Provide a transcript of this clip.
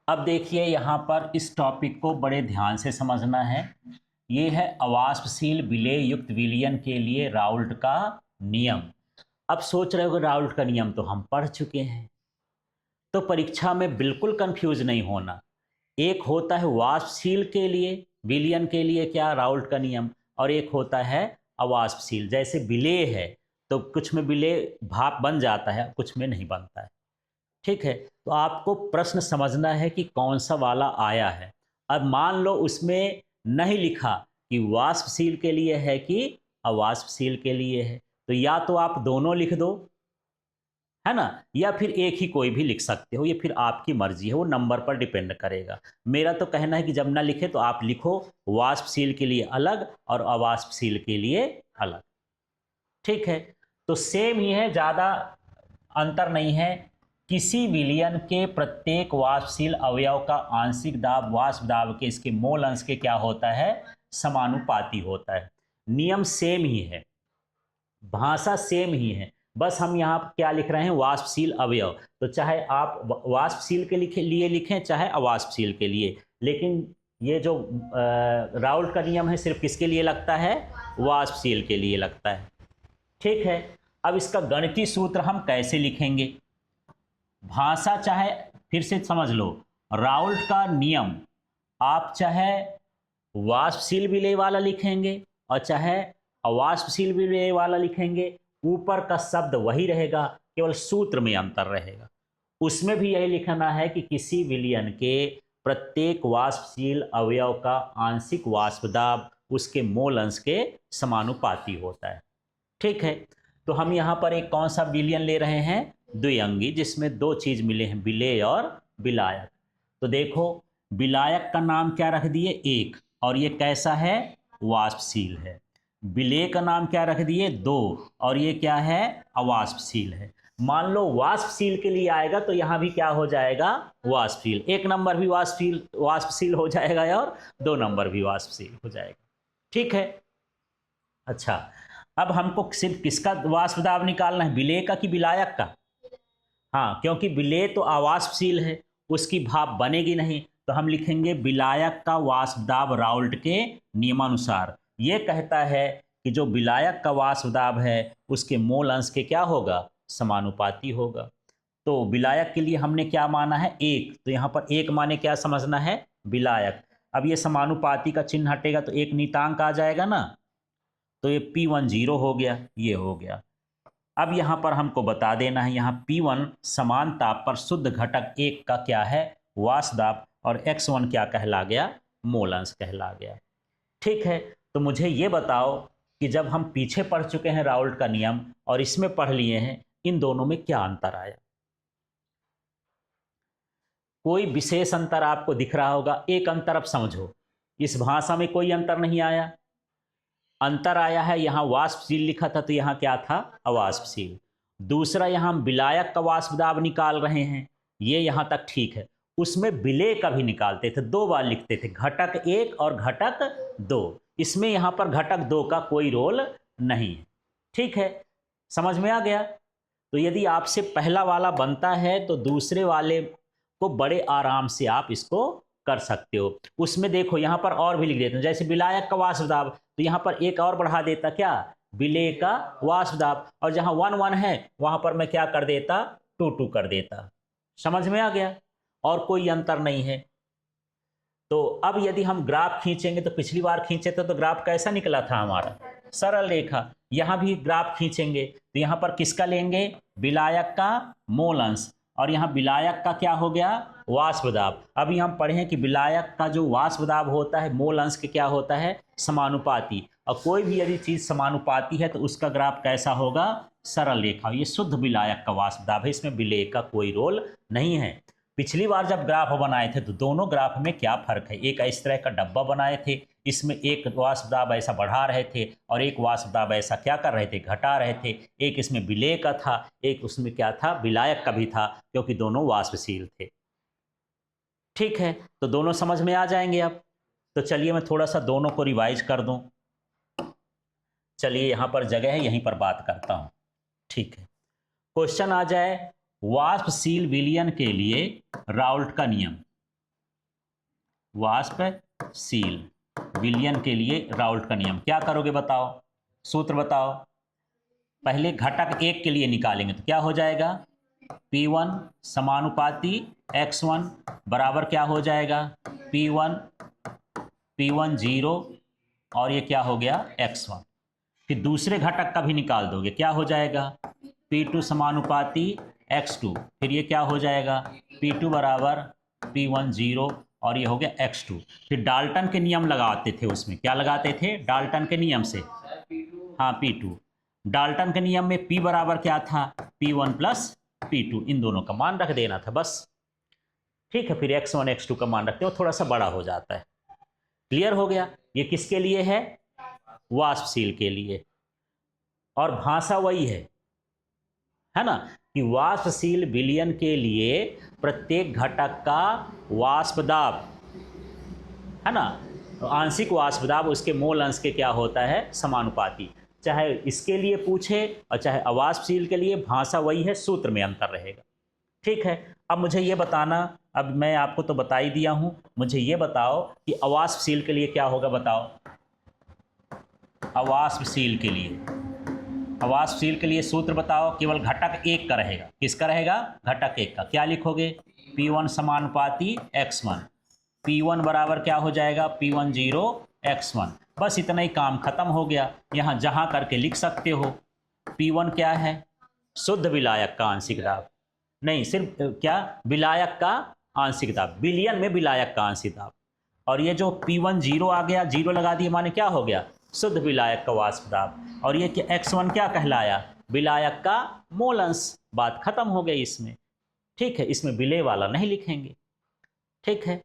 अब देखिए यहाँ पर इस टॉपिक को बड़े ध्यान से समझना है। ये है अवाष्पशील विलेय युक्त विलयन के लिए राउल्ट का नियम। अब सोच रहे हो कि राउल्ट का नियम तो हम पढ़ चुके हैं, तो परीक्षा में बिल्कुल कंफ्यूज नहीं होना। एक होता है वाष्पशील के लिए, विलयन के लिए क्या राउल्ट का नियम, और एक होता है अवाष्पशील। जैसे विलेय है तो कुछ में विलेय भाप बन जाता है, कुछ में नहीं बनता है। ठीक है, तो आपको प्रश्न समझना है कि कौन सा वाला आया है। अब मान लो उसमें नहीं लिखा कि वाष्पशील के लिए है कि अवाष्पशील के लिए है, तो या तो आप दोनों लिख दो, है ना, या फिर एक ही कोई भी लिख सकते हो, ये फिर आपकी मर्जी है, वो नंबर पर डिपेंड करेगा। मेरा तो कहना है कि जब ना लिखे तो आप लिखो वाष्पशील के लिए अलग और अवाष्पशील के लिए अलग। ठीक है, तो सेम ही है, ज़्यादा अंतर नहीं है। किसी विलयन के प्रत्येक वाष्पशील अवयव का आंशिक दाब वाष्प दाब के इसके मोल अंश के क्या होता है, समानुपाती होता है। नियम सेम ही है, भाषा सेम ही है, बस हम यहाँ क्या लिख रहे हैं, वाष्पशील अवयव। तो चाहे आप वाष्पशील के लिए लिखें चाहे अवाष्पशील के लिए, लेकिन ये जो राउल्ट का नियम है सिर्फ किसके लिए लगता है, वाष्पशील के लिए लगता है। ठीक है, अब इसका गणितीय सूत्र हम कैसे लिखेंगे। भाषा चाहे फिर से समझ लो, राउल्ट का नियम आप चाहे वाष्पशील विलेय वाला लिखेंगे और चाहे अवाष्पशील विलेय वाला लिखेंगे, ऊपर का शब्द वही रहेगा, केवल सूत्र में अंतर रहेगा। उसमें भी यही लिखना है कि किसी विलयन के प्रत्येक वाष्पशील अवयव का आंशिक वाष्प दाब उसके मोल अंश के समानुपाती होता है। ठीक है, तो हम यहाँ पर एक कौन सा विलयन ले रहे हैं, द्विअंगी, जिसमें दो चीज मिले हैं, विलेय और विलायक। तो देखो विलायक का नाम क्या रख दिए, एक, और ये कैसा है, वाष्पशील है। विलेय का नाम क्या रख दिए, दो, और ये क्या है, अवाष्पशील है। मान लो वाष्पशील के लिए आएगा तो यहां भी क्या हो जाएगा, वाष्पशील, एक नंबर भी वाष्पशील वाष्पशील हो जाएगा और दो नंबर भी वाष्पशील हो जाएगा। ठीक है, अच्छा, अब हमको सिर्फ किसका वाष्प दाब निकालना है, विलेय का कि विलायक का। हाँ, क्योंकि विलेय तो अवाष्पशील है, उसकी भाप बनेगी नहीं, तो हम लिखेंगे विलायक का वाष्प दाब राउल्ट के नियमानुसार। ये कहता है कि जो विलायक का वाष्प दाब है उसके मोल अंश के क्या होगा, समानुपाती होगा। तो विलायक के लिए हमने क्या माना है, एक, तो यहाँ पर एक माने क्या समझना है, विलायक। अब ये समानुपाती का चिन्ह हटेगा तो एक नीतांक आ जाएगा ना, तो ये P10 हो गया, ये हो गया। अब यहाँ पर हमको बता देना है, यहाँ P1 समान ताप पर शुद्ध घटक एक का क्या है, वाष्प दाब, और X1 क्या कहला गया, मोल अंश कहला गया। ठीक है, तो मुझे ये बताओ कि जब हम पीछे पढ़ चुके हैं राउल्ट का नियम और इसमें पढ़ लिए हैं, इन दोनों में क्या अंतर आया। कोई विशेष अंतर आपको दिख रहा होगा, एक अंतर अब समझो, इस भाषा में कोई अंतर नहीं आया। अंतर आया है, यहाँ वाष्पशील लिखा था तो यहाँ क्या था, अवाष्पशील। दूसरा, यहाँ हम विलायक का वाष्प दाब निकाल रहे हैं, ये यहाँ तक ठीक है। उसमें विलेय का भी निकालते थे, दो बार लिखते थे, घटक एक और घटक दो। इसमें यहाँ पर घटक दो का कोई रोल नहीं है। ठीक है, समझ में आ गया। तो यदि आपसे पहला वाला बनता है तो दूसरे वाले को बड़े आराम से आप इसको कर सकते हो। उसमें देखो यहाँ पर और भी लिख देते हैं, जैसे विलायक का वाष्प दाब, तो यहाँ पर एक और बढ़ा देता, क्या, विलेय का वाष्प दाब, और जहाँ 1 1 है वहां पर मैं क्या कर देता, 2 2 कर देता। समझ में आ गया, और कोई अंतर नहीं है। तो अब यदि हम ग्राफ खींचेंगे, तो पिछली बार खींचे थे तो ग्राफ कैसा निकला था हमारा, सरल रेखा। यहां भी ग्राफ खींचेंगे तो यहां पर किसका लेंगे, विलायक का मोल अंश, और यहाँ विलायक का क्या हो गया, वाष्प दाब। अभी हम पढ़ें कि विलायक का जो वाष्प दाब होता है मोल अंश के क्या होता है, समानुपाती। और कोई भी यदि चीज समानुपाती है तो उसका ग्राफ कैसा होगा, सरल रेखा। ये शुद्ध विलायक का वाष्प दाब है, इसमें विलेय का कोई रोल नहीं है। पिछली बार जब ग्राफ बनाए थे तो दोनों ग्राफ में क्या फर्क है, एक इस तरह का डब्बा बनाए थे, इसमें एक वाष्प दाब ऐसा बढ़ा रहे थे और एक वाष्प दाब ऐसा क्या कर रहे थे, घटा रहे थे। एक इसमें विलेय का था, एक उसमें क्या था, विलायक का भी था, क्योंकि दोनों वाष्पशील थे। ठीक है, तो दोनों समझ में आ जाएंगे अब। तो चलिए मैं थोड़ा सा दोनों को रिवाइज कर दूं। चलिए यहां पर जगह है, यहीं पर बात करता हूं। ठीक है, क्वेश्चन आ जाए, वाष्पशील विलयन के लिए राउल्ट का नियम। वाष्पशील विलयन के लिए राउल्ट का नियम। क्या करोगे बताओ, सूत्र बताओ। पहले घटक एक के लिए निकालेंगे तो क्या हो जाएगा, P1 समानुपाती X1 बराबर क्या हो जाएगा, P1 0 और ये क्या हो गया X1। फिर दूसरे घटक का भी निकाल दोगे, क्या हो जाएगा, P2 समानुपाती X2, फिर ये क्या हो जाएगा, P2 बराबर P1 0 और ये हो गया X2। फिर डाल्टन के नियम लगाते थे, उसमें क्या लगाते थे, डाल्टन के नियम से, हाँ P2। डाल्टन के नियम में P बराबर क्या था, P1 प्लस P2, इन दोनों का मान रख देना था बस। ठीक है, फिर X1 X2 का मान रखते हो, थोड़ा सा बड़ा हो जाता है। क्लियर हो गया। ये किसके लिए है, वाष्पशील के लिए। और भाषा वही है ना, कि वाष्पशील विलयन के लिए प्रत्येक घटक का वाष्प दाब, है ना, आंशिक वाष्प दाब उसके मोल अंश के क्या होता है, समानुपाती। चाहे इसके लिए पूछे और चाहे अवाष्पशील के लिए, भाषा वही है, सूत्र में अंतर रहेगा। ठीक है, अब मुझे ये बताना, अब मैं आपको तो बता ही दिया हूं, मुझे ये बताओ कि अवाष्पशील के लिए क्या होगा, बताओ। अवाष्पशील के लिए, अवाष्पशील के लिए सूत्र बताओ, केवल घटक एक का रहेगा। किसका रहेगा, घटक एक का। क्या लिखोगे, P1 समानुपाती X1, P1 बराबर क्या हो जाएगा, P1 0 X1। बस इतना ही काम खत्म हो गया। यहाँ जहाँ करके लिख सकते हो। P1 क्या है, शुद्ध विलायक का आंशिक दाब, नहीं सिर्फ क्या, विलायक का आंशिक दाब, विलयन में विलायक का आंशिक दाब। और ये जो P1 0 आ गया, 0 लगा दिए, माने क्या हो गया, शुद्ध विलायक का वाष्प दाब। और ये कि X1 क्या कहलाया, विलायक का मोल अंश। बात खत्म हो गई इसमें। ठीक है, इसमें विलेय वाला नहीं लिखेंगे। ठीक है।